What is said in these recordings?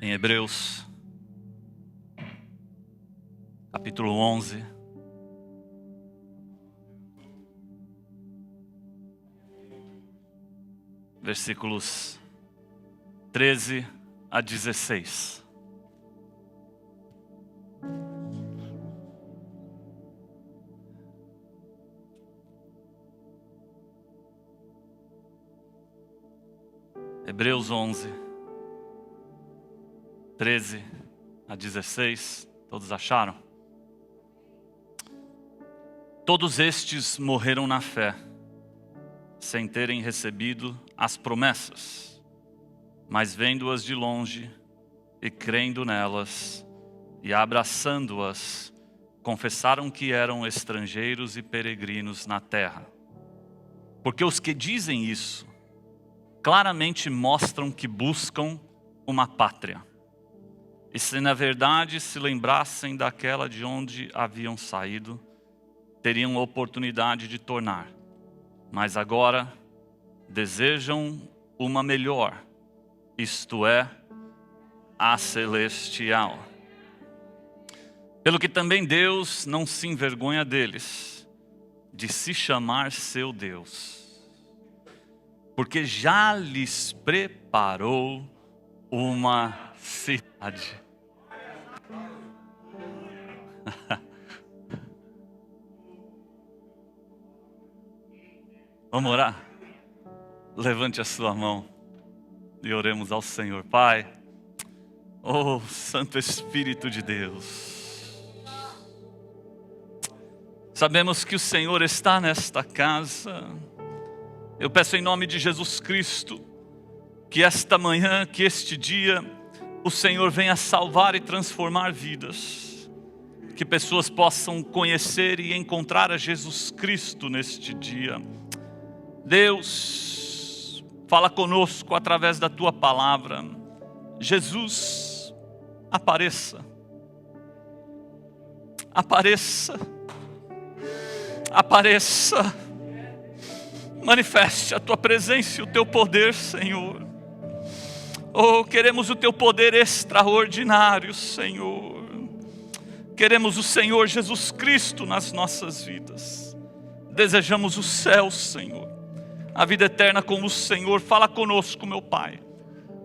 Em Hebreus, capítulo 11, versículos 13 a 16. Hebreus 11, 13 a 16, todos acharam? Todos estes morreram na fé, sem terem recebido as promessas, mas vendo-as de longe e crendo nelas e abraçando-as, confessaram que eram estrangeiros e peregrinos na terra. Porque os que dizem isso, claramente mostram que buscam uma pátria. E se na verdade se lembrassem daquela de onde haviam saído, teriam oportunidade de tornar. Mas agora desejam uma melhor, isto é, a celestial. Pelo que também Deus não se envergonha deles, de se chamar seu Deus, porque já lhes preparou uma cidade. Vamos orar? Levante a sua mão e oremos ao Senhor. Pai, oh Santo Espírito de Deus, sabemos que o Senhor está nesta casa. Eu peço em nome de Jesus Cristo, que esta manhã, que este dia, o Senhor venha salvar e transformar vidas. Que pessoas possam conhecer e encontrar a Jesus Cristo neste dia. Deus, fala conosco através da Tua palavra. Jesus, apareça. Apareça. Apareça. Manifeste a Tua presença e o Teu poder, Senhor. Oh, queremos o Teu poder extraordinário, Senhor. Queremos o Senhor Jesus Cristo nas nossas vidas. Desejamos o céu, Senhor. A vida eterna com o Senhor. Fala conosco, meu Pai.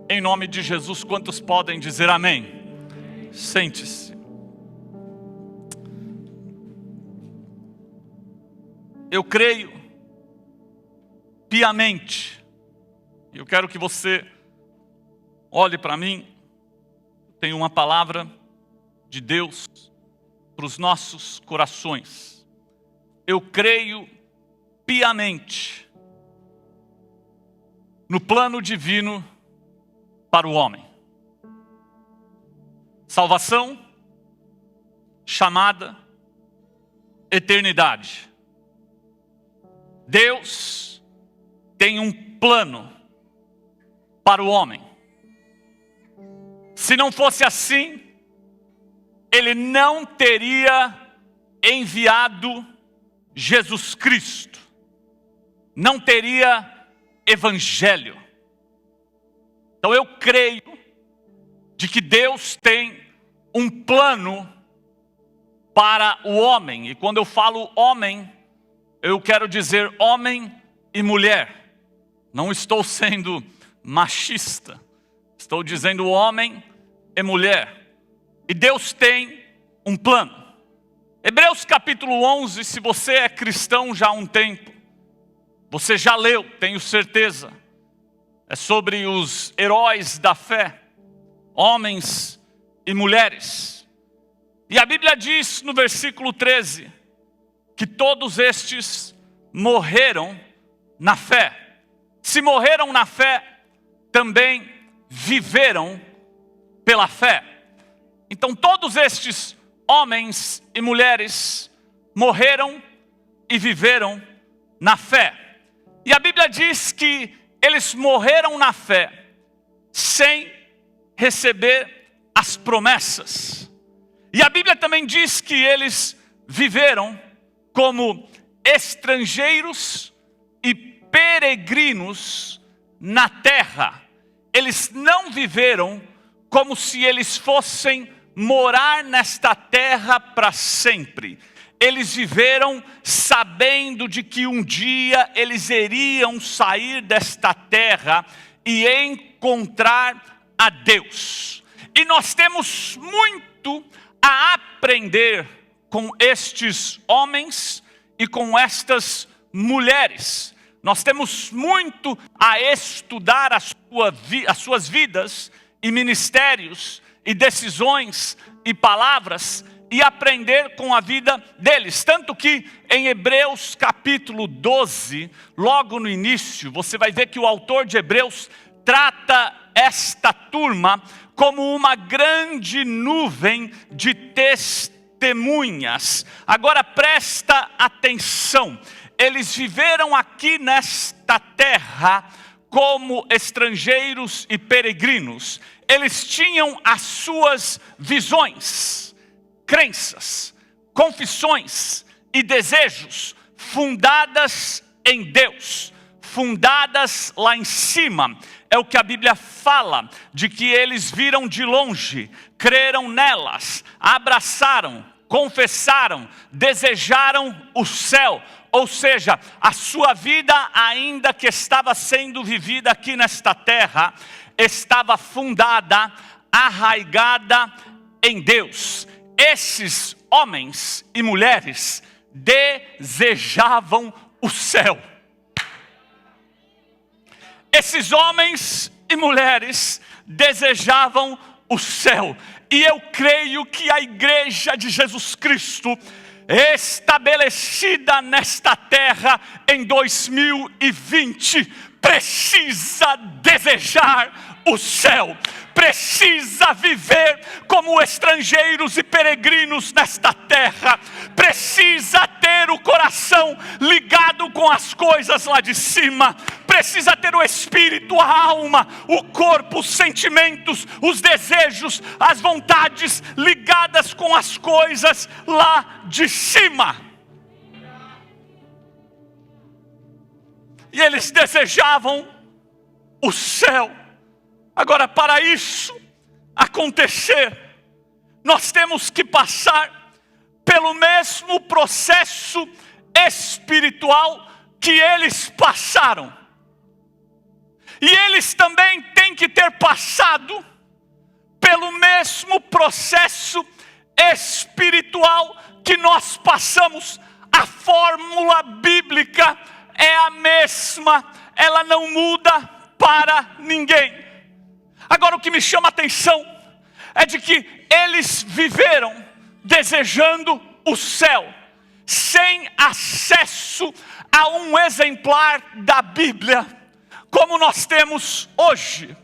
Em nome de Jesus, quantos podem dizer amém? Sente-se. Eu creio piamente. Eu quero que você olhe para mim. Tenho uma palavra de Deus para os nossos corações. Eu creio piamente no plano divino para o homem. Salvação, chamada, eternidade. Deus tem um plano para o homem. Se não fosse assim, Ele não teria enviado Jesus Cristo. Não teria evangelho. Então eu creio de que Deus tem um plano para o homem. E quando eu falo homem, eu quero dizer homem e mulher. Não estou sendo machista. Estou dizendo homem e mulher. E Deus tem um plano. Hebreus capítulo 11, se você é cristão já há um tempo, você já leu, tenho certeza. É sobre os heróis da fé, homens e mulheres. E a Bíblia diz no versículo 13, que todos estes morreram na fé. Se morreram na fé, também viveram pela fé. Então todos estes homens e mulheres morreram e viveram na fé. E a Bíblia diz que eles morreram na fé sem receber as promessas. E a Bíblia também diz que eles viveram como estrangeiros e peregrinos na terra. Eles não viveram como se eles fossem morar nesta terra para sempre. Eles viveram sabendo de que um dia eles iriam sair desta terra e encontrar a Deus. E nós temos muito a aprender com estes homens e com estas mulheres. Nós temos muito a estudar as suas vidas e ministérios e decisões e palavras e aprender com a vida deles. Tanto que em Hebreus capítulo 12, logo no início, você vai ver que o autor de Hebreus trata esta turma como uma grande nuvem de testemunhas. Agora presta atenção, eles viveram aqui nesta terra como estrangeiros e peregrinos. Eles tinham as suas visões, crenças, confissões e desejos fundadas em Deus, fundadas lá em cima. É o que a Bíblia fala, de que eles viram de longe, creram nelas, abraçaram, confessaram, desejaram o céu. Ou seja, a sua vida, ainda que estava sendo vivida aqui nesta terra, estava fundada, arraigada em Deus. Esses homens e mulheres desejavam o céu. Esses homens e mulheres desejavam o céu. E eu creio que a igreja de Jesus Cristo, estabelecida nesta terra em 2020, precisa desejar o céu. Precisa viver como estrangeiros e peregrinos nesta terra. Precisa ter o coração ligado com as coisas lá de cima. Precisa ter o espírito, a alma, o corpo, os sentimentos, os desejos, as vontades ligadas com as coisas lá de cima. E eles desejavam o céu. Agora, para isso acontecer, nós temos que passar pelo mesmo processo espiritual que eles passaram. E eles também têm que ter passado pelo mesmo processo espiritual que nós passamos. A fórmula bíblica é a mesma, ela não muda para ninguém. Agora, o que me chama a atenção é de que eles viveram desejando o céu, sem acesso a um exemplar da Bíblia, como nós temos hoje.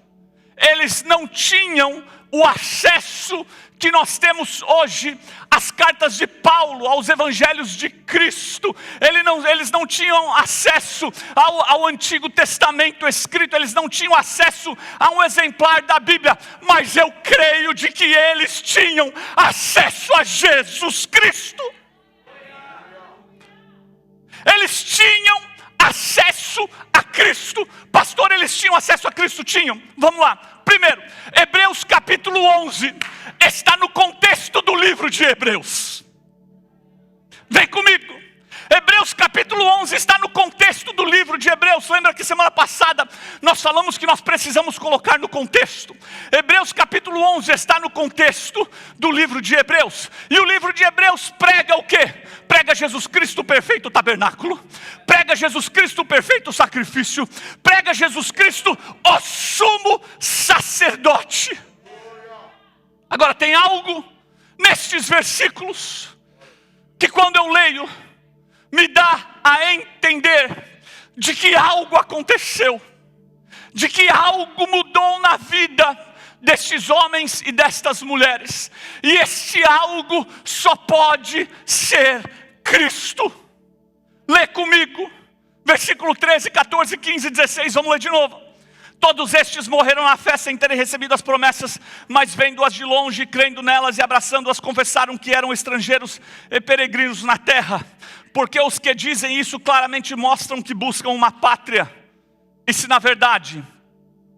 Eles não tinham o acesso que nós temos hoje às cartas de Paulo, aos evangelhos de Cristo. Eles não tinham acesso ao Antigo Testamento escrito, eles não tinham acesso a um exemplar da Bíblia, mas eu creio de que eles tinham acesso a Jesus Cristo. Eles tinham acesso a Cristo. Pastor, eles tinham acesso a Cristo? Tinham. Vamos lá. Primeiro, Hebreus capítulo 11 está no contexto do livro de Hebreus. Vem comigo. Hebreus capítulo 11 está no contexto do livro de Hebreus. Lembra que semana passada nós falamos que nós precisamos colocar no contexto. Hebreus capítulo 11 está no contexto do livro de Hebreus. E o livro de Hebreus prega o quê? Prega Jesus Cristo, o perfeito tabernáculo. Prega Jesus Cristo, o perfeito sacrifício. Prega Jesus Cristo, o sumo sacerdote. Agora, tem algo nestes versículos que quando eu leio, me dá a entender de que algo aconteceu, de que algo mudou na vida destes homens e destas mulheres. E este algo só pode ser Cristo. Lê comigo, versículo 13, 14, 15 e 16, vamos ler de novo. Todos estes morreram na fé sem terem recebido as promessas, mas vendo-as de longe, crendo nelas e abraçando-as, confessaram que eram estrangeiros e peregrinos na terra. Porque os que dizem isso claramente mostram que buscam uma pátria. E se na verdade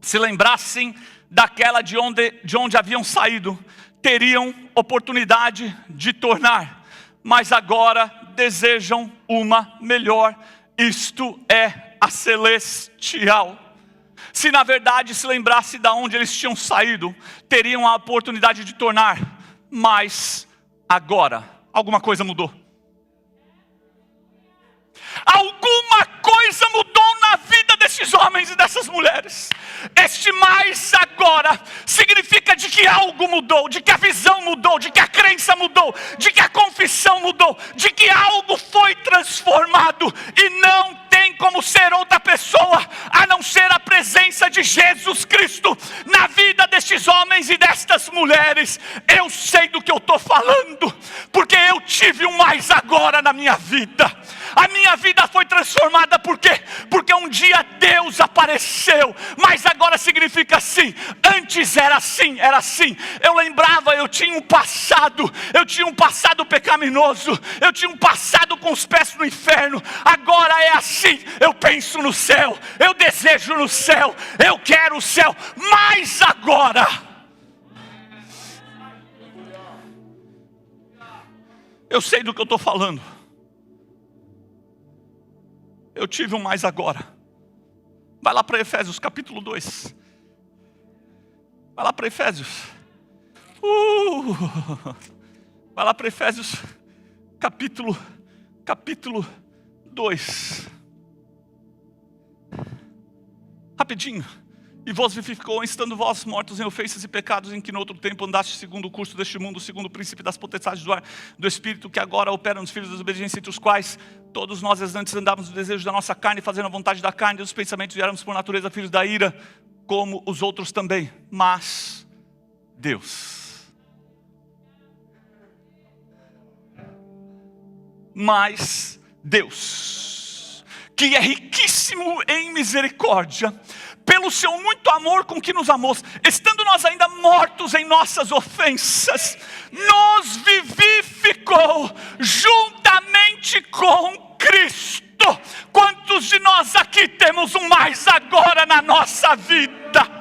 se lembrassem daquela de onde haviam saído, teriam oportunidade de tornar, mas agora desejam uma melhor, isto é a celestial. Se na verdade se lembrasse de onde eles tinham saído, teriam a oportunidade de tornar, mas agora alguma coisa mudou. Alguma coisa mudou na vida desses homens e dessas mulheres. Este mais agora significa de que algo mudou, de que a visão mudou, de que a crença mudou, de que a confissão mudou, de que algo foi transformado e não tem como ser outra pessoa a não ser a presença de Jesus Cristo na vida destes homens e destas mulheres. Eu sei do que eu estou falando, porque eu tive um mais agora na minha vida. A minha vida foi transformada, por quê? Porque um dia Deus apareceu, mas agora significa assim. Antes era assim, era assim. Eu lembrava, eu tinha um passado pecaminoso, eu tinha um passado com os pés no inferno. Agora é assim, eu penso no céu, eu desejo no céu, eu quero o céu, mas agora eu sei do que eu estou falando. Eu tive um mais agora. Vai lá para Efésios capítulo 2. Vai lá para Efésios. Vai lá para Efésios capítulo 2. Rapidinho. E vos vivificou, estando vós mortos em ofensas e pecados, em que no outro tempo andaste segundo o curso deste mundo, segundo o princípio das potestades do ar, do Espírito, que agora opera nos filhos da desobediência, entre os quais todos nós antes andávamos no desejo da nossa carne, fazendo a vontade da carne e dos pensamentos, e éramos por natureza filhos da ira, como os outros também. Mas Deus, que é riquíssimo em misericórdia, pelo seu muito amor com que nos amou, estando nós ainda mortos em nossas ofensas, nos vivificou juntamente com Cristo. Quantos de nós aqui temos um mais agora na nossa vida?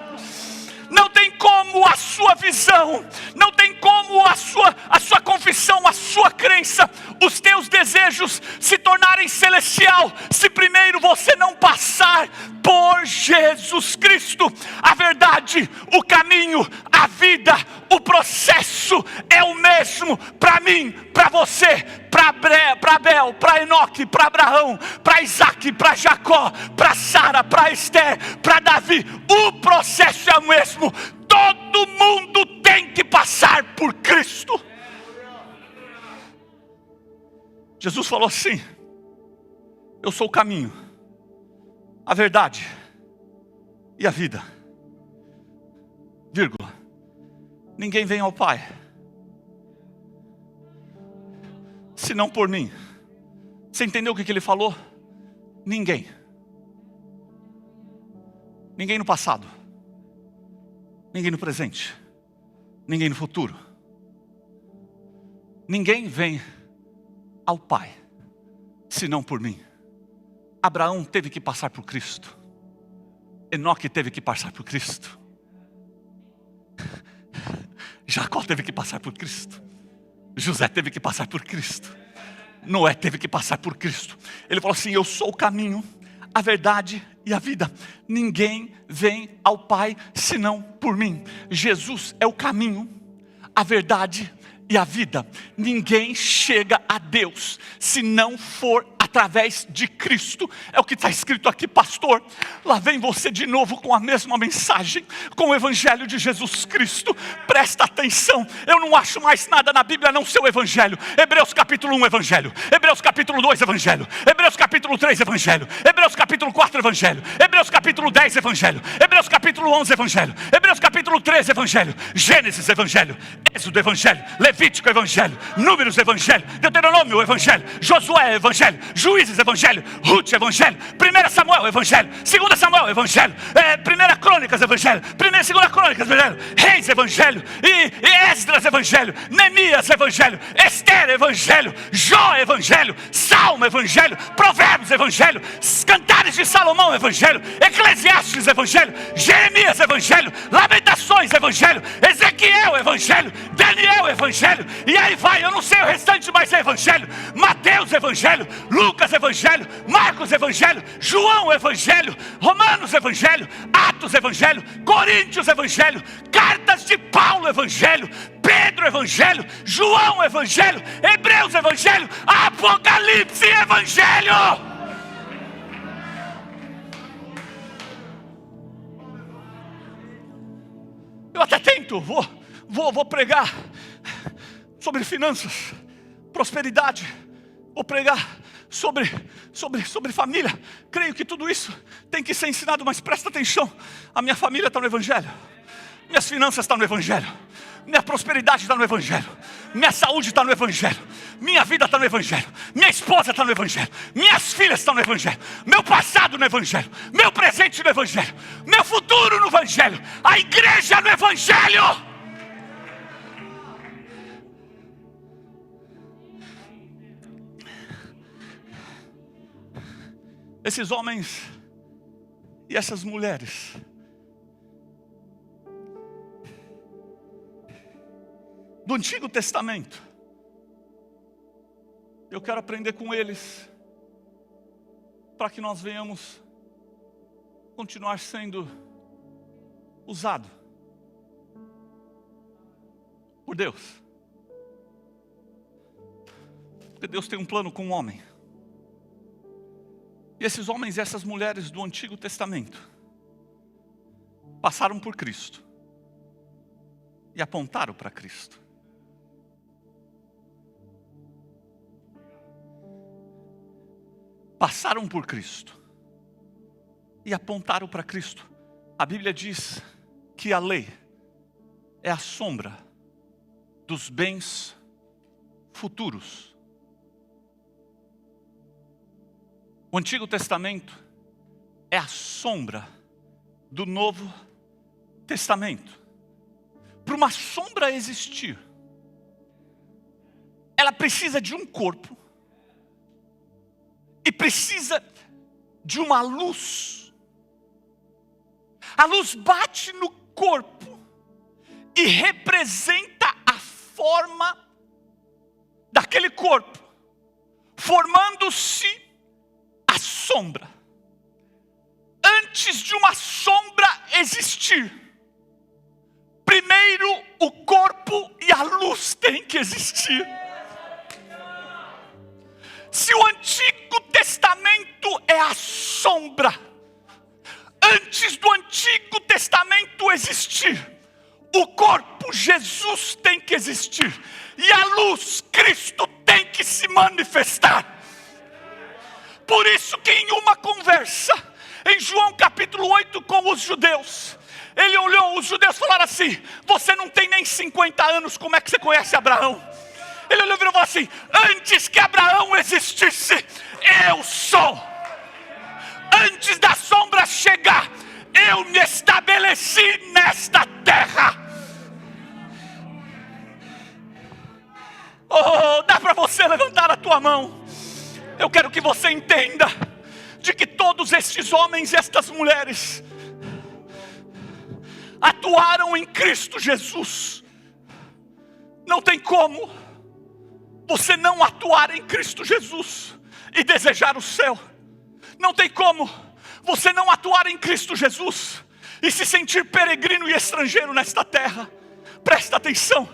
Não tem como a sua visão, não tem como a sua confissão, a sua crença, os teus desejos se tornarem celestial, se primeiro você não passar por Jesus Cristo. A verdade, o caminho, a vida, o processo é o mesmo para mim, para você, para Abel, para Enoque, para Abraão, para Isaac, para Jacó, para Sara, para Esther, para Davi. O processo é o mesmo. Todo mundo tem que passar por Cristo. Jesus falou assim: eu sou o caminho, a verdade e a vida, vírgula, ninguém vem ao Pai senão por mim. Você entendeu o que ele falou? Ninguém no passado, ninguém no presente, ninguém no futuro, ninguém vem ao Pai senão por mim. Abraão teve que passar por Cristo, Enoque teve que passar por Cristo, Jacó teve que passar por Cristo, José teve que passar por Cristo, Noé teve que passar por Cristo. Ele falou assim: eu sou o caminho, a verdade e a vida. Ninguém vem ao Pai senão por mim. Jesus é o caminho, a verdade e a vida. Ninguém chega a Deus se não for através de Cristo. É o que está escrito aqui, pastor. Lá vem você de novo com a mesma mensagem, com o Evangelho de Jesus Cristo. Presta atenção, eu não acho mais nada na Bíblia não ser o Evangelho. Hebreus capítulo 1, Evangelho. Hebreus capítulo 2, Evangelho. Hebreus capítulo 3, Evangelho. Hebreus capítulo 4, Evangelho. Hebreus capítulo 10, Evangelho. Hebreus capítulo 11, Evangelho. Hebreus capítulo 13, Evangelho. Gênesis, Evangelho. Êxodo, Evangelho. Levítico, Evangelho. Números, Evangelho. Deuteronômio, Evangelho. Josué, Evangelho. Juízes, evangelho. Ruth, evangelho. 1 Samuel, evangelho. 2 Samuel, evangelho. 1 Crônicas, evangelho. 2 Crônicas, evangelho. Reis, evangelho. E Esdras, evangelho. Neemias, evangelho. Esther, evangelho. Jó, evangelho. Salmo, evangelho. Provérbios, evangelho. Cantares de Salomão, evangelho. Eclesiastes, evangelho. Jeremias, evangelho. Lamentações, evangelho. Ezequiel, evangelho. Daniel, evangelho. E aí vai, eu não sei o restante, mas é evangelho. Mateus, evangelho. Lucas, evangelho. Marcos, evangelho. João, evangelho. Romanos, evangelho. Atos, evangelho. Coríntios, evangelho. Cartas de Paulo, evangelho. Pedro, evangelho. João, evangelho. Hebreus, evangelho. Apocalipse, evangelho. Eu até tento, vou pregar sobre finanças, prosperidade, vou pregar sobre família. Creio que tudo isso tem que ser ensinado, mas presta atenção, a minha família está no evangelho, minhas finanças estão no evangelho, minha prosperidade está no evangelho, minha saúde está no evangelho, minha vida está no evangelho, minha esposa está no evangelho, minhas filhas estão no evangelho, meu passado no evangelho, meu presente no evangelho, meu futuro no evangelho, a igreja no evangelho. Esses homens e essas mulheres do Antigo Testamento, eu quero aprender com eles, para que nós venhamos continuar sendo usado por Deus. Porque Deus tem um plano com o homem. E esses homens e essas mulheres do Antigo Testamento passaram por Cristo e apontaram para Cristo. Passaram por Cristo e apontaram para Cristo. A Bíblia diz que a lei é a sombra dos bens futuros. O Antigo Testamento é a sombra do Novo Testamento. Para uma sombra existir, ela precisa de um corpo e precisa de uma luz. A luz bate no corpo e representa a forma daquele corpo, formando-se a sombra. Antes de uma sombra existir, primeiro o corpo e a luz têm que existir. Se o Antigo Testamento é a sombra, antes do Antigo Testamento existir, o corpo, Jesus, tem que existir. E a luz, Cristo, tem que se manifestar. Por isso que em uma conversa, em João capítulo 8 com os judeus, ele olhou, os judeus falaram assim: você não tem nem 50 anos, como é que você conhece Abraão? Ele olhou e falou assim: antes que Abraão existisse, eu sou. Antes da sombra chegar, eu me estabeleci nesta terra. Oh, dá para você levantar a tua mão? Eu quero que você entenda de que todos estes homens e estas mulheres atuaram em Cristo Jesus. Não tem como você não atuar em Cristo Jesus e desejar o céu. Não tem como você não atuar em Cristo Jesus e se sentir peregrino e estrangeiro nesta terra. Presta atenção,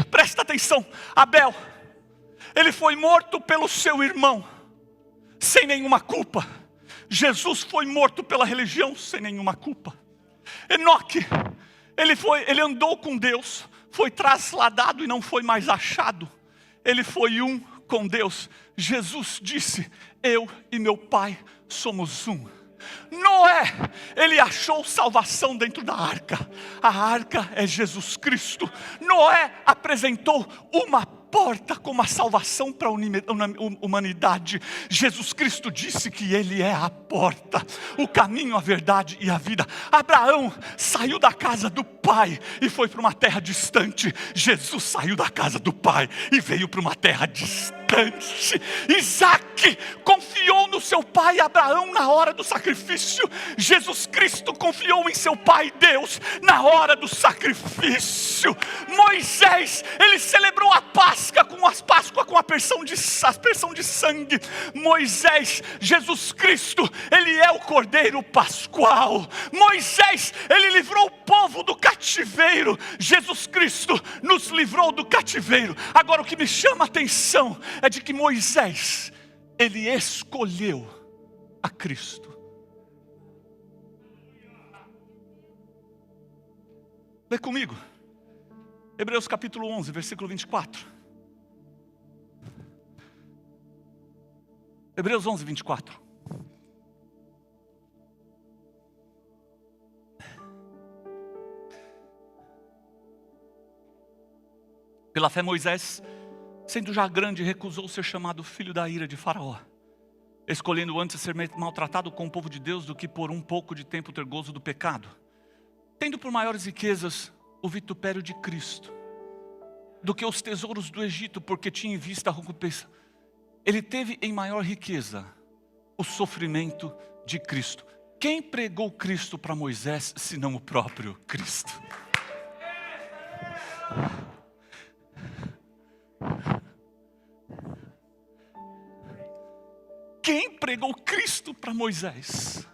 presta atenção. Abel, ele foi morto pelo seu irmão, sem nenhuma culpa. Jesus foi morto pela religião, sem nenhuma culpa. Enoque, ele andou com Deus, foi trasladado e não foi mais achado. Ele foi um com Deus. Jesus disse: eu e meu Pai somos um. Noé, ele achou salvação dentro da arca. A arca é Jesus Cristo. Noé apresentou uma porta como a salvação para a humanidade. Jesus Cristo disse que Ele é a porta, o caminho, a verdade e a vida. Abraão saiu da casa do pai e foi para uma terra distante. Jesus saiu da casa do pai e veio para uma terra distante. Isaac confiou no seu pai Abraão na hora do sacrifício. Jesus Cristo confiou em seu pai Deus na hora do sacrifício. Moisés, ele celebrou a Páscoa com a aspersão de sangue. Moisés, Jesus Cristo, ele é o Cordeiro Pascual. Moisés, ele livrou o povo do cativeiro. Jesus Cristo nos livrou do cativeiro. Agora o que me chama a atenção é de que Moisés, ele escolheu a Cristo. Lê comigo, Hebreus capítulo 11, versículo 24. Hebreus 11, 24. Pela fé Moisés, sendo já grande, recusou ser chamado filho da ira de Faraó, escolhendo antes ser maltratado com o povo de Deus do que por um pouco de tempo ter gozo do pecado, tendo por maiores riquezas o vitupério de Cristo, do que os tesouros do Egito, porque tinha em vista a recompensa. Ele teve em maior riqueza o sofrimento de Cristo. Quem pregou Cristo para Moisés, senão o próprio Cristo? Quem pregou Cristo para Moisés,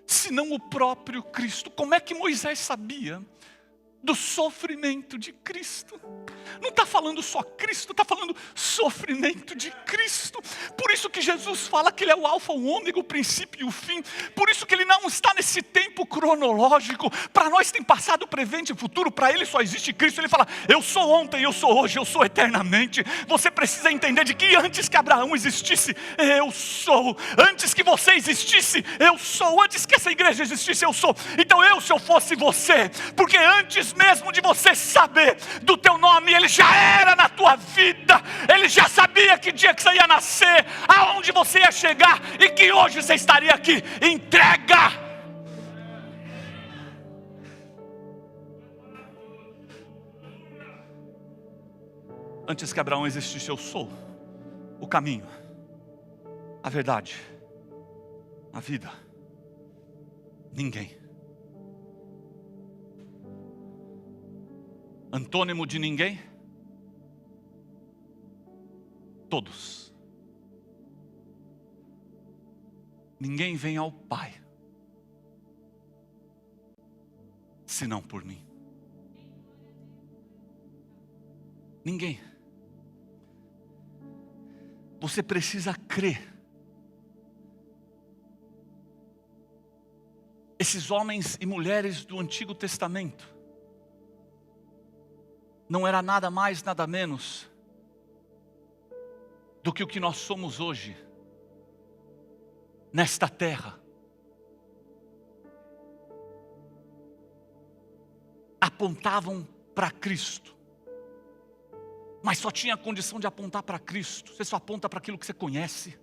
senão o próprio Cristo? Como é que Moisés sabia do sofrimento de Cristo? Não está falando só Cristo, está falando sofrimento de Cristo. Por isso que Jesus fala que Ele é o alfa, o ômega, o princípio e o fim. Por isso que Ele não está nesse tempo cronológico. Para nós tem passado, presente e futuro. Para Ele só existe Cristo. Ele fala, eu sou ontem, eu sou hoje, eu sou eternamente. Você precisa entender de que antes que Abraão existisse, eu sou. Antes que você existisse, eu sou. Antes que essa igreja existisse, eu sou. Então se eu fosse você, porque antes mesmo de você saber do teu nome, Ele já era na tua vida. Ele já sabia que dia que você ia nascer, aonde você ia chegar e que hoje você estaria aqui. Entrega. Antes que Abraão existisse, eu sou o caminho, a verdade, a vida. Ninguém. Antônimo de ninguém? Todos. Ninguém vem ao Pai senão por mim. Ninguém. Você precisa crer. Esses homens e mulheres do Antigo Testamento não era nada mais, nada menos do que o que nós somos hoje, nesta terra. Apontavam para Cristo, mas só tinha a condição de apontar para Cristo. Você só aponta para aquilo que você conhece.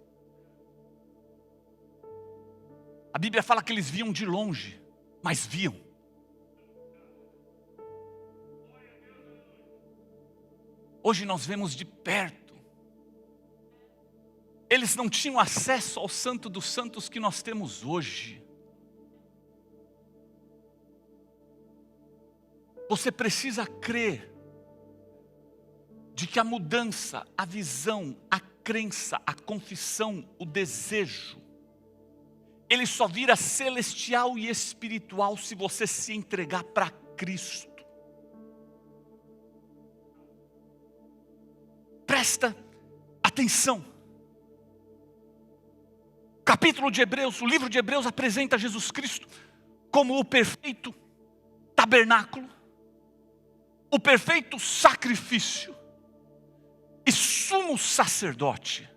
A Bíblia fala que eles viam de longe, mas viam. Hoje nós vemos de perto. Eles não tinham acesso ao Santo dos Santos que nós temos hoje. Você precisa crer de que a mudança, a visão, a crença, a confissão, o desejo, ele só vira celestial e espiritual se você se entregar para Cristo. Presta atenção. O capítulo de Hebreus, o livro de Hebreus apresenta Jesus Cristo como o perfeito tabernáculo, o perfeito sacrifício e sumo sacerdote.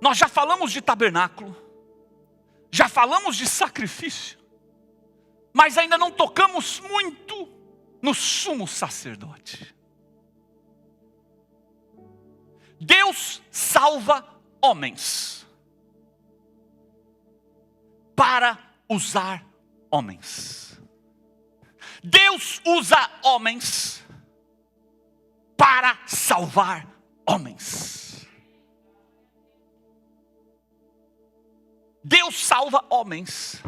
Nós já falamos de tabernáculo, já falamos de sacrifício, mas ainda não tocamos muito no sumo sacerdote. Deus salva homens para usar homens. Deus usa homens para salvar homens. Deus salva homens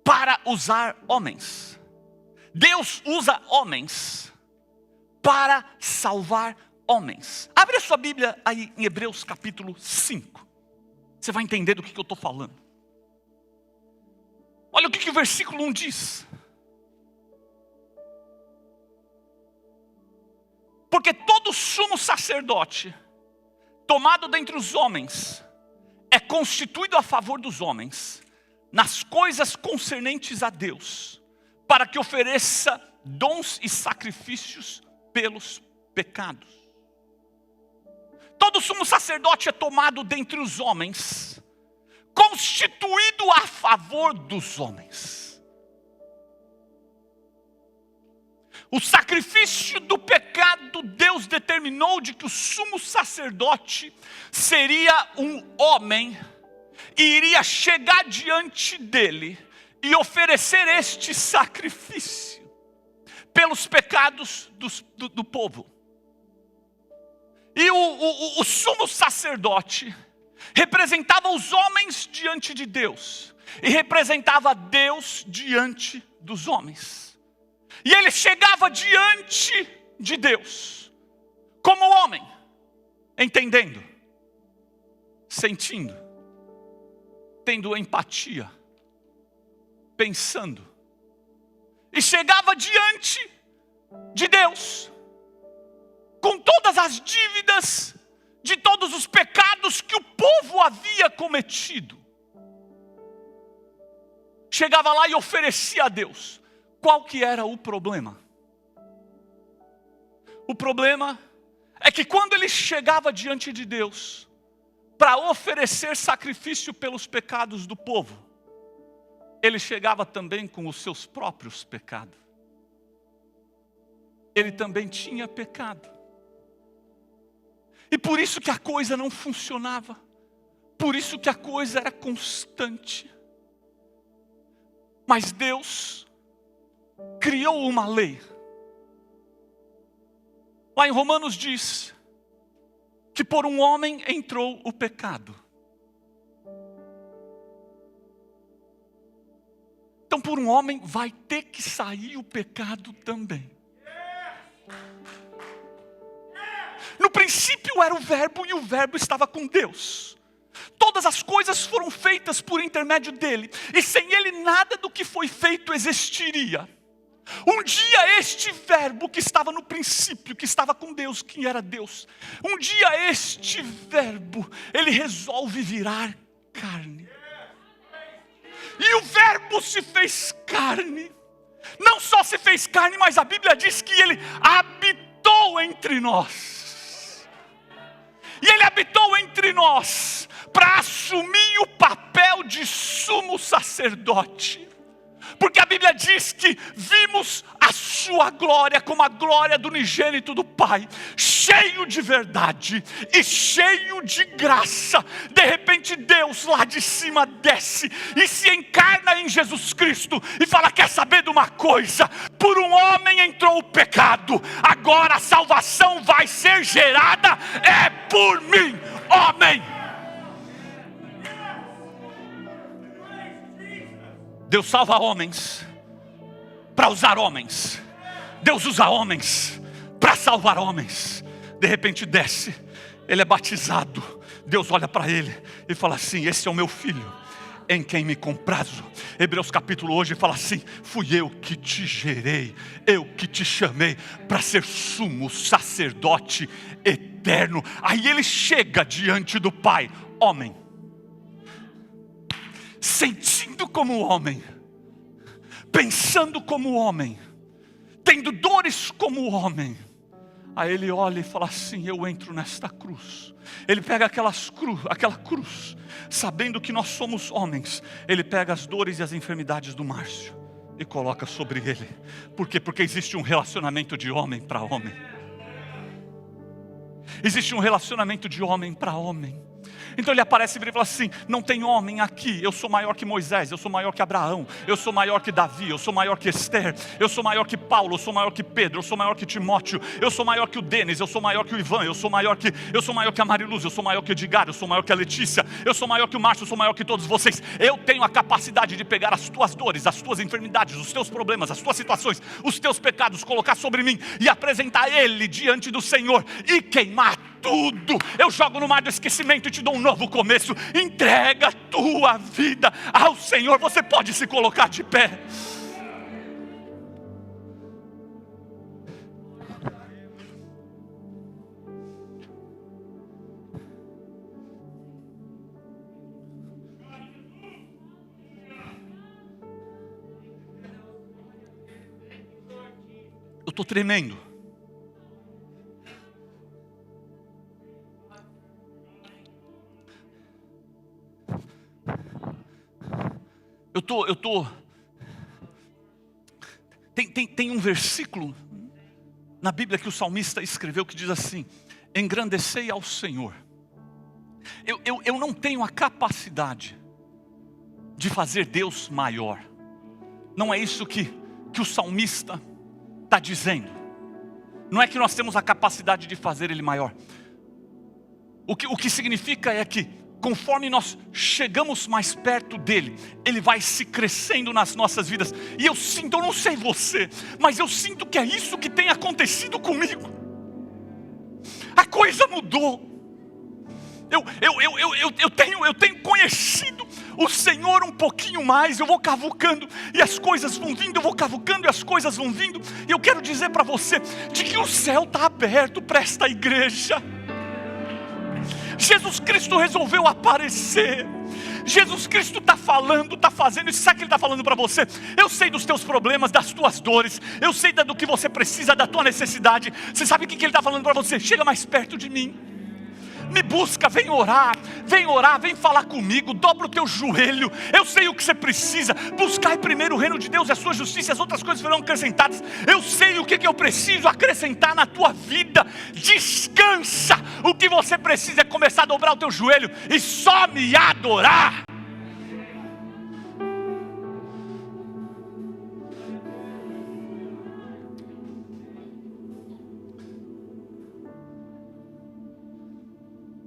para usar homens. Deus usa homens para salvar homens. Abre a sua Bíblia aí em Hebreus capítulo 5. Você vai entender do que eu estou falando. Olha o que o versículo 1 diz. Porque todo sumo sacerdote, tomado dentre os homens, é constituído a favor dos homens, nas coisas concernentes a Deus, para que ofereça dons e sacrifícios pelos pecados. Todo sumo sacerdote é tomado dentre os homens, constituído a favor dos homens. O sacrifício do pecado, Deus determinou de que o sumo sacerdote seria um homem e iria chegar diante dele e oferecer este sacrifício pelos pecados do povo. E o sumo sacerdote representava os homens diante de Deus e representava Deus diante dos homens. E ele chegava diante de Deus como homem, entendendo, sentindo, tendo empatia, pensando. E chegava diante de Deus com todas as dívidas de todos os pecados que o povo havia cometido. Chegava lá e oferecia a Deus. Qual que era o problema? O problema é que quando ele chegava diante de Deus para oferecer sacrifício pelos pecados do povo, ele chegava também com os seus próprios pecados. Ele também tinha pecado. E por isso que a coisa não funcionava. Por isso que a coisa era constante. Mas Deus criou uma lei. Lá em Romanos diz que por um homem entrou o pecado. Então por um homem vai ter que sair o pecado também. No princípio era o verbo e o verbo estava com Deus. Todas as coisas foram feitas por intermédio dele. E sem ele nada do que foi feito existiria. Um dia este verbo que estava no princípio, que estava com Deus, que era Deus. Um dia este verbo, ele resolve virar carne. E o verbo se fez carne. Não só se fez carne, mas a Bíblia diz que ele habitou entre nós. E ele habitou entre nós para assumir o papel de sumo sacerdote. Porque a Bíblia diz que vimos a sua glória como a glória do unigênito do Pai, cheio de verdade e cheio de graça. De repente Deus lá de cima desce e se encarna em Jesus Cristo e fala: quer saber de uma coisa? Por um homem entrou o pecado, agora a salvação vai ser gerada é por mim, homem. Deus salva homens para usar homens. Deus usa homens para salvar homens. De repente desce, ele é batizado. Deus olha para ele e fala assim: esse é o meu filho, em quem me comprazo. Hebreus capítulo hoje fala assim: fui eu que te gerei, eu que te chamei para ser sumo sacerdote eterno. Aí ele chega diante do Pai, homem, sentindo como homem, pensando como homem, tendo dores como homem. Aí ele olha e fala assim: eu entro nesta cruz. Ele pega aquela cruz, sabendo que nós somos homens. Ele pega as dores e as enfermidades do Márcio e coloca sobre ele. Por quê? Porque existe um relacionamento de homem para homem. Existe um relacionamento de homem para homem. Então ele aparece e fala assim: não tem homem aqui, eu sou maior que Moisés, eu sou maior que Abraão, eu sou maior que Davi, eu sou maior que Esther, eu sou maior que Paulo, eu sou maior que Pedro, eu sou maior que Timóteo, eu sou maior que o Denis, eu sou maior que o Ivan, eu sou maior que a Mariluz, eu sou maior que o Edgar, eu sou maior que a Letícia, eu sou maior que o Márcio, eu sou maior que todos vocês. Eu tenho a capacidade de pegar as tuas dores, as tuas enfermidades, os teus problemas, as tuas situações, os teus pecados, colocar sobre mim e apresentar ele diante do Senhor e queimar tudo. Eu jogo no mar do esquecimento e te dou um novo começo. Entrega a tua vida ao Senhor. Você pode se colocar de pé. Eu estou tremendo. Tem um versículo na Bíblia que o salmista escreveu que diz assim: engrandecei ao Senhor. Eu não tenho a capacidade de fazer Deus maior. Não é isso que o salmista está dizendo. Não é que nós temos a capacidade de fazer Ele maior. O que significa é que conforme nós chegamos mais perto dele, ele vai se crescendo nas nossas vidas. E eu não sei você, mas eu sinto que é isso que tem acontecido comigo. A coisa mudou. Eu tenho conhecido o Senhor um pouquinho mais. Eu vou cavucando e as coisas vão vindo. Eu vou cavucando e as coisas vão vindo. E eu quero dizer para você de que o céu está aberto para esta igreja. Jesus Cristo resolveu aparecer. Jesus Cristo está falando, está fazendo. E sabe o que Ele está falando para você? Eu sei dos teus problemas, das tuas dores. Eu sei do que você precisa, da tua necessidade. Você sabe o que Ele está falando para você? Chega mais perto de mim. Me busca, vem orar, vem falar comigo. Dobra o teu joelho. Eu sei o que você precisa. Buscai primeiro o reino de Deus e a sua justiça, e as outras coisas serão acrescentadas. Eu sei o que eu preciso acrescentar na tua vida. Descansa. O que você precisa é começar a dobrar o teu joelho e só me adorar.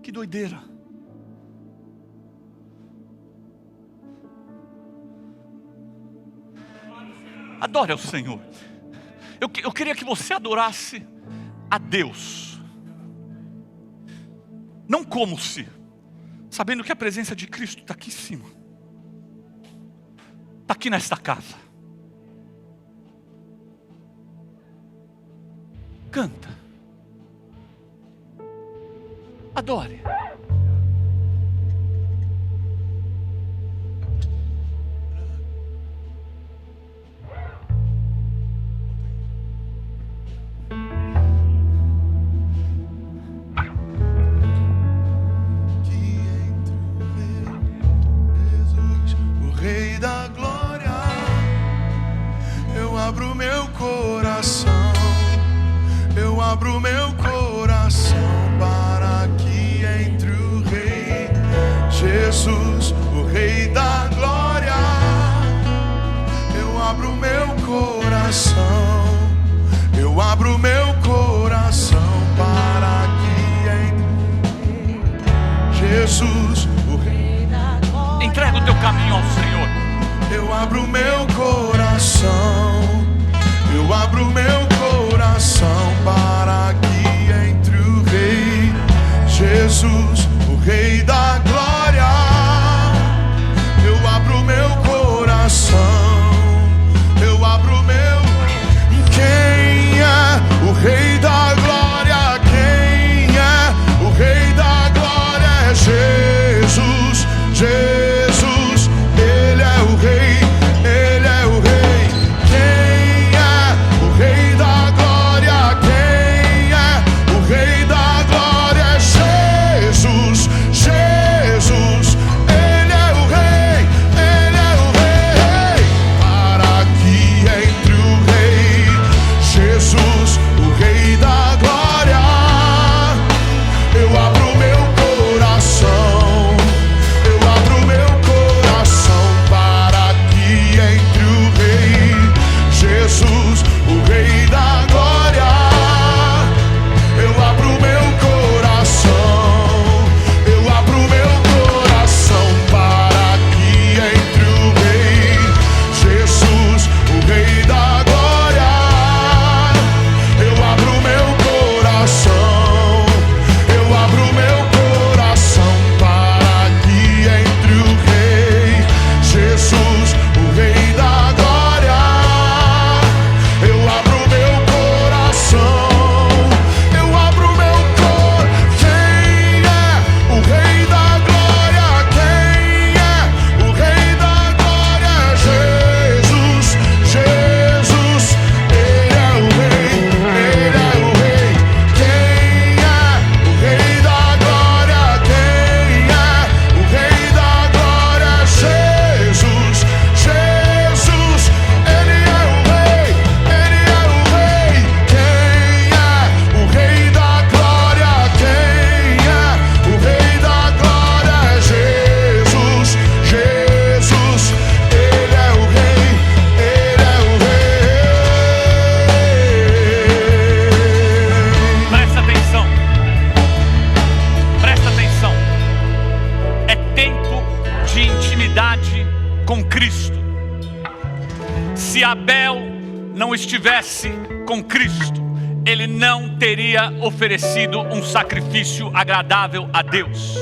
Que doideira. Adore ao Senhor. Eu queria que você adorasse a Deus, não como se, sabendo que a presença de Cristo está aqui em cima, está aqui nesta casa. Canta. Adore. Abro meu coração para que entre o Rei Jesus, o Rei da Glória. Eu abro meu coração, eu abro meu coração para que entre Jesus, o Rei da Glória. Entrega o teu caminho ao Senhor. Eu abro meu coração, eu abro meu coração para que entre o Rei Jesus, o Rei da Glória. Eu abro meu coração, eu abro meu. Quem é o Rei da Glória? Quem é o Rei da Glória? É Jesus, Jesus, Ele é o Rei, Ele é o Rei. Quem é o Rei da Abel não estivesse com Cristo, ele não teria oferecido um sacrifício agradável a Deus.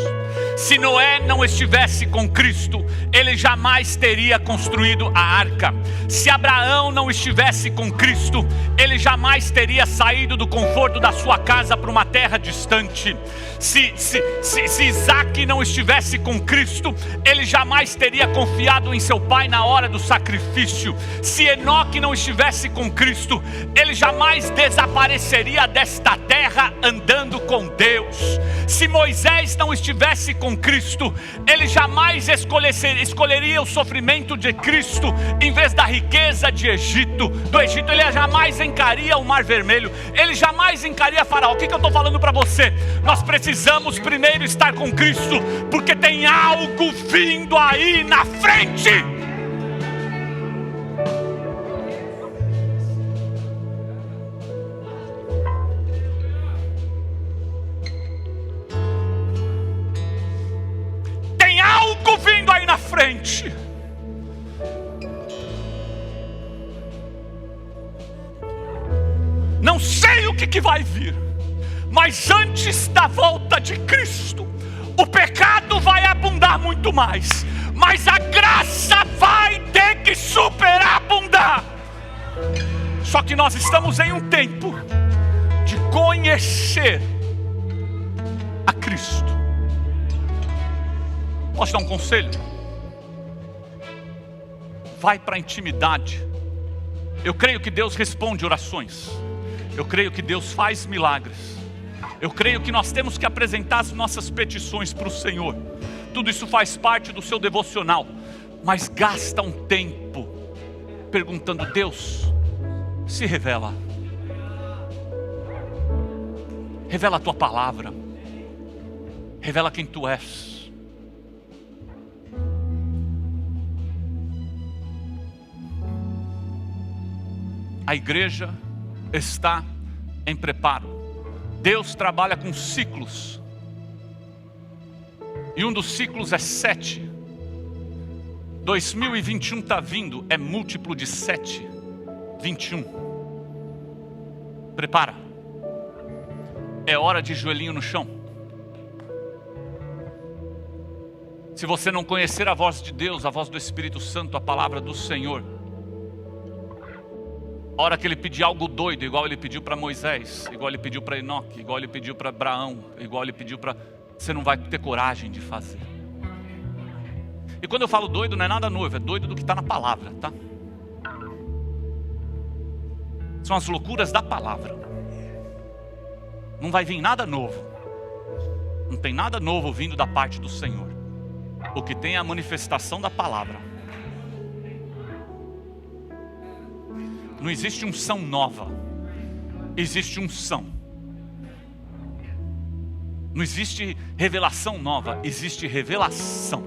Se Noé não estivesse com Cristo, ele jamais teria construído a arca. Se Abraão não estivesse com Cristo, ele jamais teria saído do conforto da sua casa para uma terra distante. Se Isaac não estivesse com Cristo, ele jamais teria confiado em seu pai na hora do sacrifício. Se Enoque não estivesse com Cristo, ele jamais desapareceria desta terra andando com Deus. Se Moisés não estivesse com Cristo, ele jamais escolheria o sofrimento de Cristo em vez da riqueza do Egito. Ele jamais encaria o Mar Vermelho, ele jamais encaria Faraó. O que eu estou falando para você? Nós precisamos primeiro estar com Cristo, porque tem algo vindo aí na frente. Vindo aí na frente. Não sei o que vai vir, mas antes da volta de Cristo, o pecado vai abundar muito mais, mas a graça vai ter que superabundar. Só que nós estamos em um tempo de conhecer a Cristo. Posso dar um conselho? Vai para a intimidade. Eu creio que Deus responde orações. Eu creio que Deus faz milagres. Eu creio que nós temos que apresentar as nossas petições para o Senhor. Tudo isso faz parte do seu devocional. Mas gasta um tempo perguntando: Deus, se revela. Revela a tua palavra. Revela quem tu és. A igreja está em preparo. Deus trabalha com ciclos. E um dos ciclos é 7. 2021 está vindo, é múltiplo de 7. 21. Prepara. É hora de joelhinho no chão. Se você não conhecer a voz de Deus, a voz do Espírito Santo, a palavra do Senhor, a hora que ele pedir algo doido, igual ele pediu para Moisés, igual ele pediu para Enoque, igual ele pediu para Abraão, igual ele pediu para... Você não vai ter coragem de fazer. E quando eu falo doido, não é nada novo, é doido do que está na palavra, tá? São as loucuras da palavra. Não vai vir nada novo. Não tem nada novo vindo da parte do Senhor. O que tem é a manifestação da palavra. Não existe unção nova, existe unção. Não existe revelação nova, existe revelação.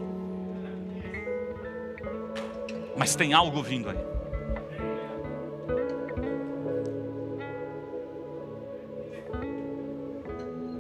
Mas tem algo vindo aí.